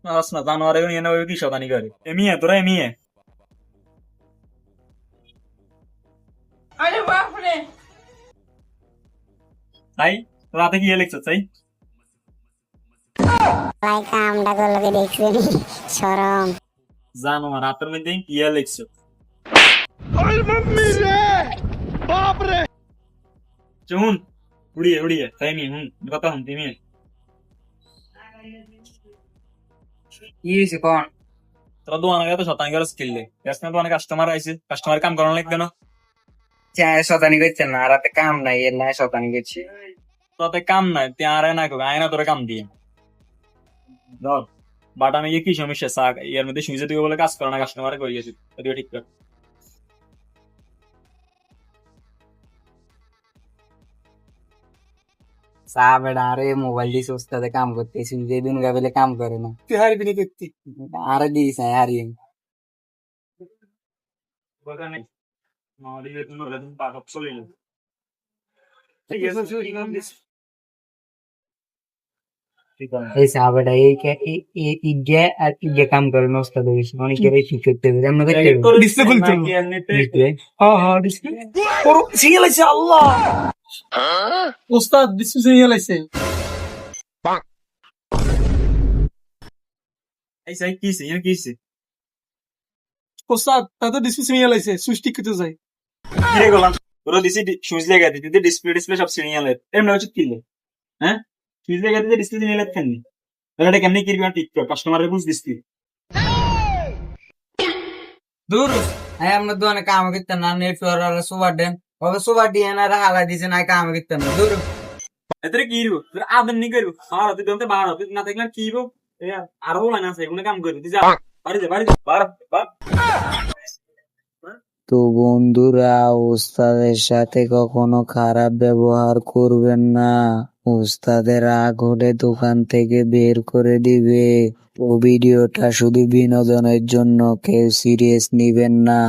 না জানোয়ারে নিয়ে নেবে কি শতানি করে এমিয়ে তোরা এমিয়ে আরে বাপরে! তাই রাতে কি লিখছো তাই ভাই কামটা করলো দেখছেন শরম। জানোয়ার রাতের মধ্যে কি লিখছো শুন উড়িয়ে উড়িয়ে তাই নি কথা হুন তুমি কি হয়েছে কোন? তোরা দোকানে গেলে তো শতানি করে স্কিল লে না তো অনেক কাস্টমার আইছে কাস্টমার কাম করানো লাগবে না চায় শতানি করছেন না, রাতে কাম নাই, এর নাই শতানি করছি। তোতে কাম নাই তুই আর না করবে আয়না তোরে কাম দিয়ে ধর বাট আমি কি সমস্যা সাক এর মধ্যে শুনছে তুই বলে কাজ করে না কাস্টমারে করে গেছিস তুই ঠিক কর সাহেব আরে মোবাইল দিয়ে সুস্তাতে কাম করতেছি, যে দিন গাবেলে কাম করে না। তুই হারবি না করতে। আরে দিস আরে কথা নেই মালি তুমি ওরা তুমি পাক চলে না এই সাহেবটা এই ইগে আর ইগে কাম করে না উস্তাদ, অনেকের ঠিক করতে হবে, এমন করতে হবে। ডিসপ্লে খুলতে হবে। বুঝলে? হ্যাঁ হ্যাঁ ডিসপ্লে ওর সিঙ্গেল আছে আল্লাহ ওস্তাদ ডিসপ্লে সিঙ্গেল আছে এই সাই কিছে এর কিছে ওস্তাদ তাতে ডিসপ্লে সিঙ্গেল আছে সুইচ ঠিক করতে যায় কি রে গোলাম তোরা দিছি সুইচ লাগা দিতে ডিসপ্লে সব সিরিয়াল এমন হচ্ছে কিলে হ্যাঁ সুইচ লাগা দিতে ডিসপ্লে সিরিয়াল কেন এটা কেমনে কিরবি ঠিক কর কাস্টমারের বুঝ দিছি দূর হ্যাঁ আমরা দোকানে কাম করতে না, নেট সুপার দেন ওকে সুপার দিয়ে না হালা দিছে না, কাম করতে না দূর। এতরে কি রু তোর আদন নি করবো আর তুই দমতে বার তুই না দেখলে কি হবো আরো লাইন আছে এগুলো কাম করবি তুই যা বাড়ি যা বার বার তো বন্ধুরা, উস্তাদের সাথে কখনো খারাপ ব্যবহার করবেন না, উস্তাদের রাগ হলে দোকান থেকে বের করে দিবে। ও ভিডিওটা শুধু বিনোদনের জন্য, কেউ সিরিয়াস নিবেন না।